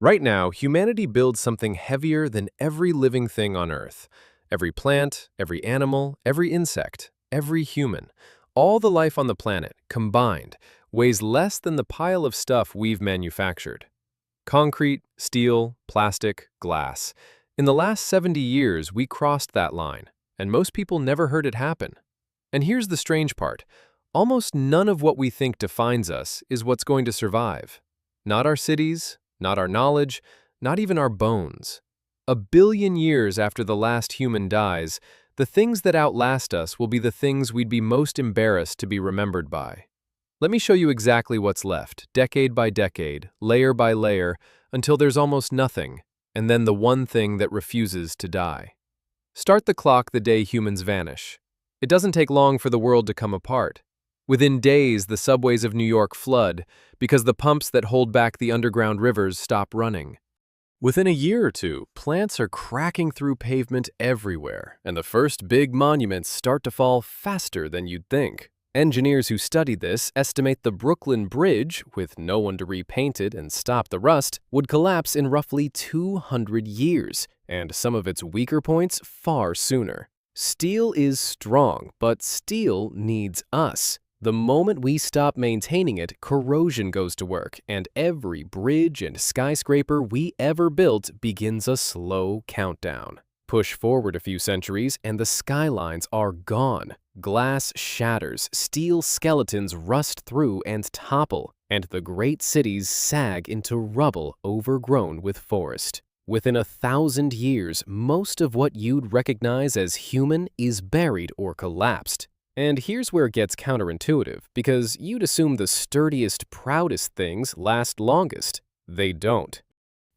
Right now, humanity builds something heavier than every living thing on Earth. Every plant, every animal, every insect, every human, all the life on the planet, combined, weighs less than the pile of stuff we've manufactured. Concrete, steel, plastic, glass. In the last 70 years, we crossed that line, and most people never heard it happen. And here's the strange part. Almost none of what we think defines us is what's going to survive. Not our cities, not our knowledge, not even our bones. A billion years after the last human dies, the things that outlast us will be the things we'd be most embarrassed to be remembered by. Let me show you exactly what's left, decade by decade, layer by layer, until there's almost nothing, and then the one thing that refuses to die. Start the clock the day humans vanish. It doesn't take long for the world to come apart. Within days, the subways of New York flood because the pumps that hold back the underground rivers stop running. Within a year or two, plants are cracking through pavement everywhere, and the first big monuments start to fall faster than you'd think. Engineers who studied this estimate the Brooklyn Bridge, with no one to repaint it and stop the rust, would collapse in roughly 200 years, and some of its weaker points far sooner. Steel is strong, but steel needs us. The moment we stop maintaining it, corrosion goes to work, and every bridge and skyscraper we ever built begins a slow countdown. Push forward a few centuries, and the skylines are gone. Glass shatters, steel skeletons rust through and topple, and the great cities sag into rubble overgrown with forest. Within 1,000 years, most of what you'd recognize as human is buried or collapsed. And here's where it gets counterintuitive, because you'd assume the sturdiest, proudest things last longest. They don't.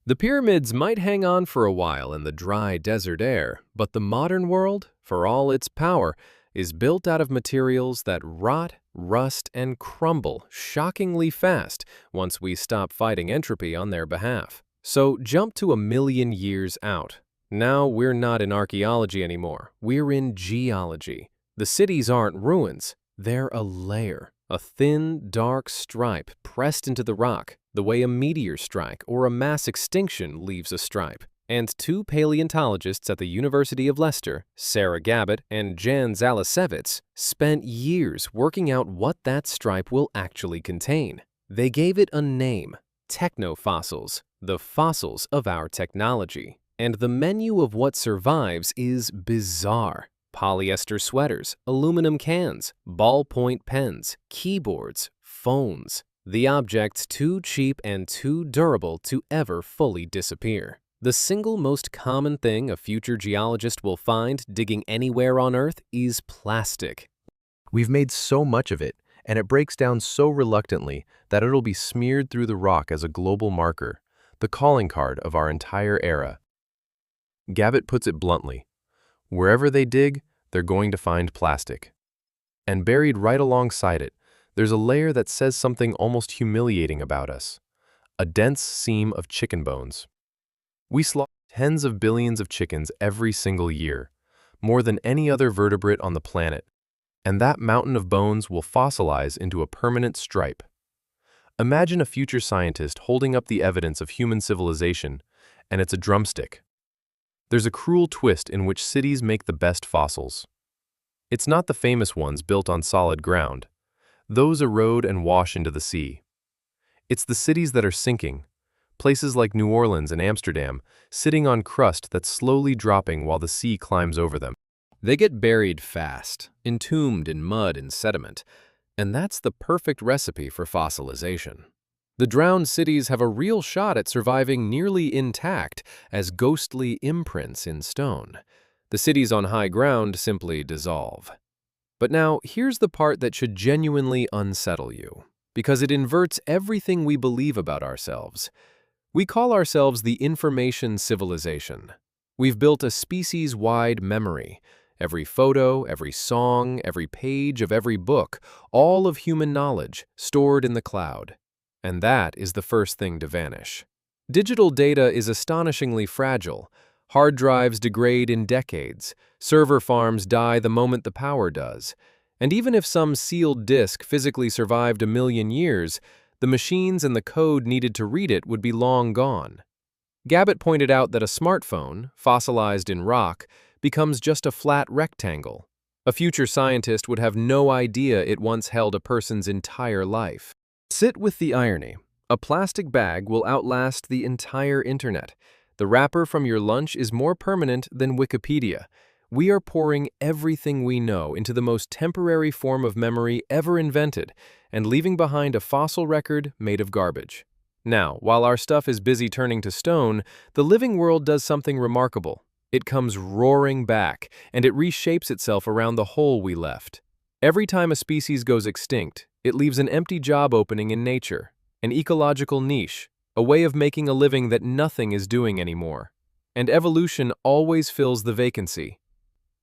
The pyramids might hang on for a while in the dry desert air, but the modern world, for all its power, is built out of materials that rot, rust, and crumble shockingly fast once we stop fighting entropy on their behalf. So jump to 1,000,000 years out. Now we're not in archaeology anymore, we're in geology. The cities aren't ruins, they're a layer, a thin, dark stripe pressed into the rock, the way a meteor strike or a mass extinction leaves a stripe. And two paleontologists at the University of Leicester, Sarah Gabbett and Jan Zalasevitz, spent years working out what that stripe will actually contain. They gave it a name, technofossils, the fossils of our technology. And the menu of what survives is bizarre. Polyester sweaters, aluminum cans, ballpoint pens, keyboards, phones. The objects too cheap and too durable to ever fully disappear. The single most common thing a future geologist will find digging anywhere on Earth is plastic. We've made so much of it, and it breaks down so reluctantly that it'll be smeared through the rock as a global marker, the calling card of our entire era. Gabbett puts it bluntly. Wherever they dig, they're going to find plastic. And buried right alongside it, there's a layer that says something almost humiliating about us. A dense seam of chicken bones. We slaughter tens of billions of chickens every single year, more than any other vertebrate on the planet. And that mountain of bones will fossilize into a permanent stripe. Imagine a future scientist holding up the evidence of human civilization, and it's a drumstick. There's a cruel twist in which cities make the best fossils. It's not the famous ones built on solid ground. Those erode and wash into the sea. It's the cities that are sinking, places like New Orleans and Amsterdam, sitting on crust that's slowly dropping while the sea climbs over them. They get buried fast, entombed in mud and sediment, and that's the perfect recipe for fossilization. The drowned cities have a real shot at surviving nearly intact as ghostly imprints in stone. The cities on high ground simply dissolve. But now, here's the part that should genuinely unsettle you, because it inverts everything we believe about ourselves. We call ourselves the information civilization. We've built a species-wide memory. Every photo, every song, every page of every book, all of human knowledge stored in the cloud. And that is the first thing to vanish. Digital data is astonishingly fragile. Hard drives degrade in decades. Server farms die the moment the power does. And even if some sealed disk physically survived 1,000,000 years, the machines and the code needed to read it would be long gone. Gabbett pointed out that a smartphone, fossilized in rock, becomes just a flat rectangle. A future scientist would have no idea it once held a person's entire life. Sit with the irony. A plastic bag will outlast the entire internet. The wrapper from your lunch is more permanent than Wikipedia. We are pouring everything we know into the most temporary form of memory ever invented and leaving behind a fossil record made of garbage. Now, while our stuff is busy turning to stone, the living world does something remarkable. It comes roaring back, and it reshapes itself around the hole we left. Every time a species goes extinct, it leaves an empty job opening in nature, an ecological niche, a way of making a living that nothing is doing anymore. And evolution always fills the vacancy.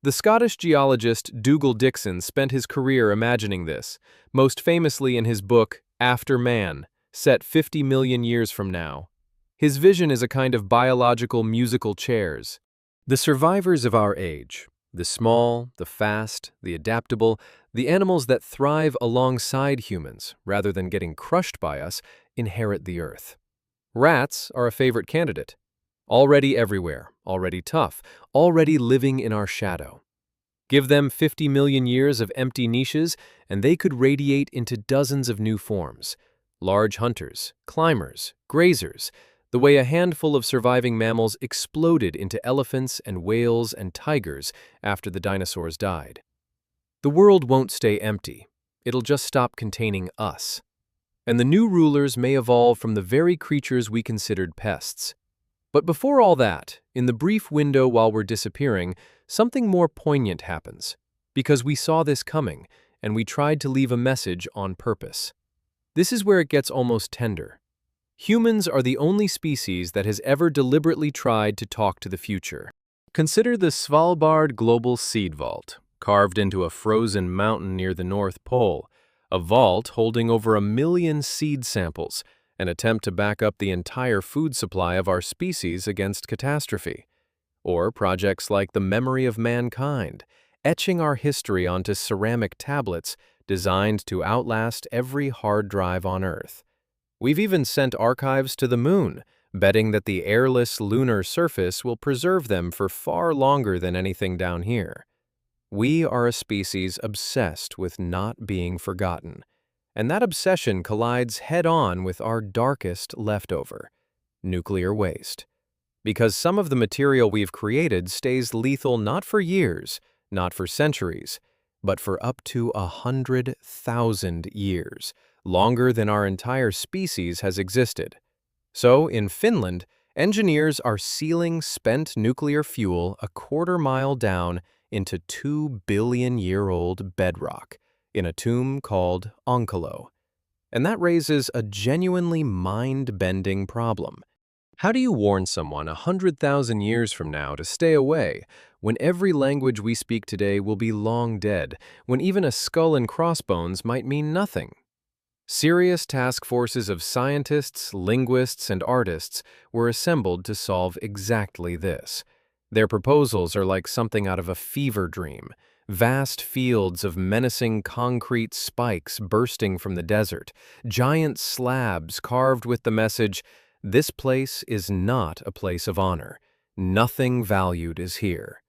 The Scottish geologist Dougal Dixon spent his career imagining this, most famously in his book, After Man, set 50 million years from now. His vision is a kind of biological musical chairs. The survivors of our age, the small, the fast, the adaptable, the animals that thrive alongside humans rather than getting crushed by us, inherit the earth. Rats are a favorite candidate. Already everywhere, already tough, already living in our shadow. Give them 50 million years of empty niches, and they could radiate into dozens of new forms. Large hunters, climbers, grazers, the way a handful of surviving mammals exploded into elephants and whales and tigers after the dinosaurs died. The world won't stay empty. It'll just stop containing us. And the new rulers may evolve from the very creatures we considered pests. But before all that, in the brief window while we're disappearing, something more poignant happens, because we saw this coming, and we tried to leave a message on purpose. This is where it gets almost tender. Humans are the only species that has ever deliberately tried to talk to the future. Consider the Svalbard Global Seed Vault, carved into a frozen mountain near the North Pole, a vault holding over 1 million seed samples, an attempt to back up the entire food supply of our species against catastrophe. Or projects like the Memory of Mankind, etching our history onto ceramic tablets designed to outlast every hard drive on Earth. We've even sent archives to the moon, betting that the airless lunar surface will preserve them for far longer than anything down here. We are a species obsessed with not being forgotten, and that obsession collides head-on with our darkest leftover, nuclear waste. Because some of the material we've created stays lethal not for years, not for centuries, but for up to 100,000 years, longer than our entire species has existed. So, in Finland, engineers are sealing spent nuclear fuel a quarter-mile down into 2-billion-year-old bedrock in a tomb called Onkalo. And that raises a genuinely mind-bending problem. How do you warn someone 100,000 years from now to stay away, when every language we speak today will be long dead, when even a skull and crossbones might mean nothing? Serious task forces of scientists, linguists, and artists were assembled to solve exactly this. Their proposals are like something out of a fever dream, vast fields of menacing concrete spikes bursting from the desert, giant slabs carved with the message, "This place is not a place of honor. Nothing valued is here."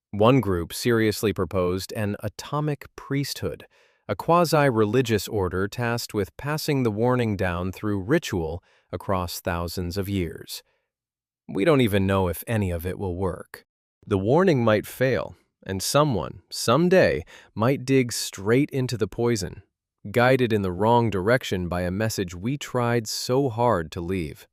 One group seriously proposed an atomic priesthood, a quasi-religious order tasked with passing the warning down through ritual across thousands of years. We don't even know if any of it will work. The warning might fail, and someone, someday, might dig straight into the poison, guided in the wrong direction by a message we tried so hard to leave.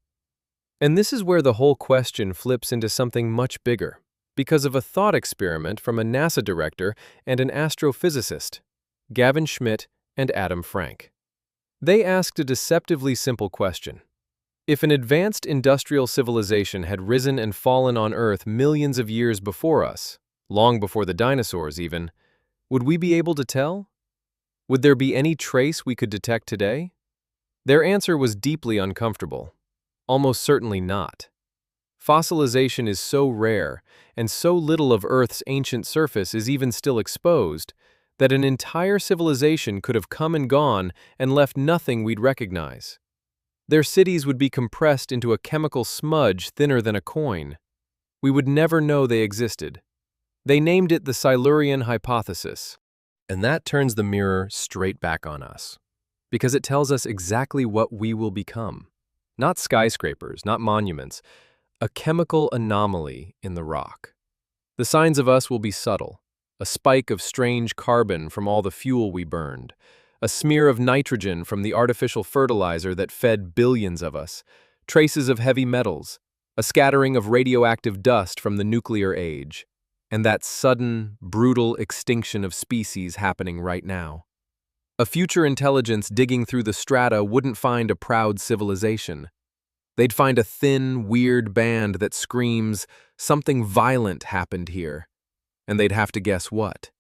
And this is where the whole question flips into something much bigger, because of a thought experiment from a NASA director and an astrophysicist, Gavin Schmidt and Adam Frank. They asked a deceptively simple question. If an advanced industrial civilization had risen and fallen on Earth millions of years before us, long before the dinosaurs even, would we be able to tell? Would there be any trace we could detect today? Their answer was deeply uncomfortable. Almost certainly not. Fossilization is so rare, and so little of Earth's ancient surface is even still exposed, that an entire civilization could have come and gone and left nothing we'd recognize. Their cities would be compressed into a chemical smudge thinner than a coin. We would never know they existed. They named it the Silurian hypothesis. And that turns the mirror straight back on us, because it tells us exactly what we will become. Not skyscrapers, not monuments, a chemical anomaly in the rock. The signs of us will be subtle, a spike of strange carbon from all the fuel we burned, a smear of nitrogen from the artificial fertilizer that fed billions of us, traces of heavy metals, a scattering of radioactive dust from the nuclear age, and that sudden, brutal extinction of species happening right now. A future intelligence digging through the strata wouldn't find a proud civilization. They'd find a thin, weird band that screams, "Something violent happened here." And they'd have to guess what.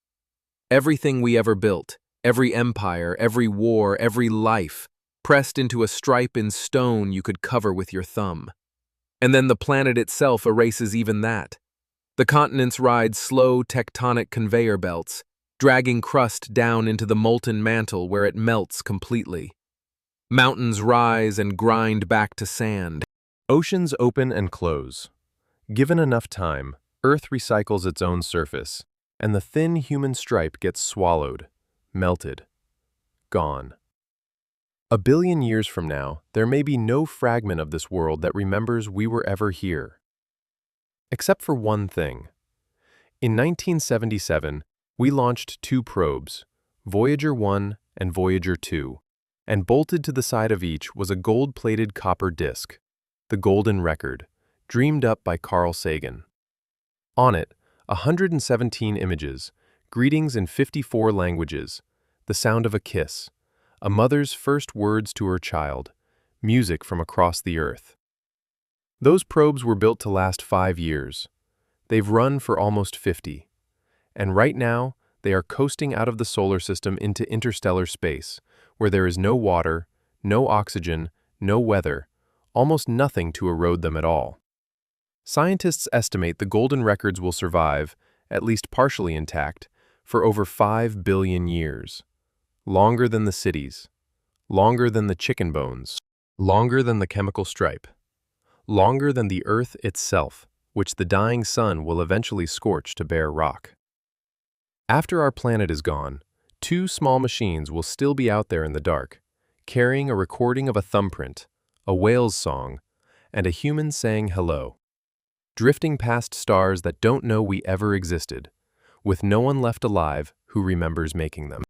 Everything we ever built, every empire, every war, every life, pressed into a stripe in stone you could cover with your thumb. And then the planet itself erases even that. The continents ride slow tectonic conveyor belts, dragging crust down into the molten mantle where it melts completely. Mountains rise and grind back to sand. Oceans open and close. Given enough time, Earth recycles its own surface, and the thin human stripe gets swallowed, melted, gone. A billion years from now, there may be no fragment of this world that remembers we were ever here. Except for one thing. In 1977, we launched two probes, Voyager 1 and Voyager 2, and bolted to the side of each was a gold-plated copper disc, the Golden Record, dreamed up by Carl Sagan. On it, 117 images, greetings in 54 languages, the sound of a kiss, a mother's first words to her child, music from across the earth. Those probes were built to last 5 years. They've run for almost 50. And right now, they are coasting out of the solar system into interstellar space, where there is no water, no oxygen, no weather, almost nothing to erode them at all. Scientists estimate the golden records will survive, at least partially intact, for over 5 billion years. Longer than the cities, longer than the chicken bones, longer than the chemical stripe, longer than the Earth itself, which the dying sun will eventually scorch to bare rock. After our planet is gone, 2 small machines will still be out there in the dark, carrying a recording of a thumbprint, a whale's song, and a human saying hello, drifting past stars that don't know we ever existed, with no one left alive who remembers making them.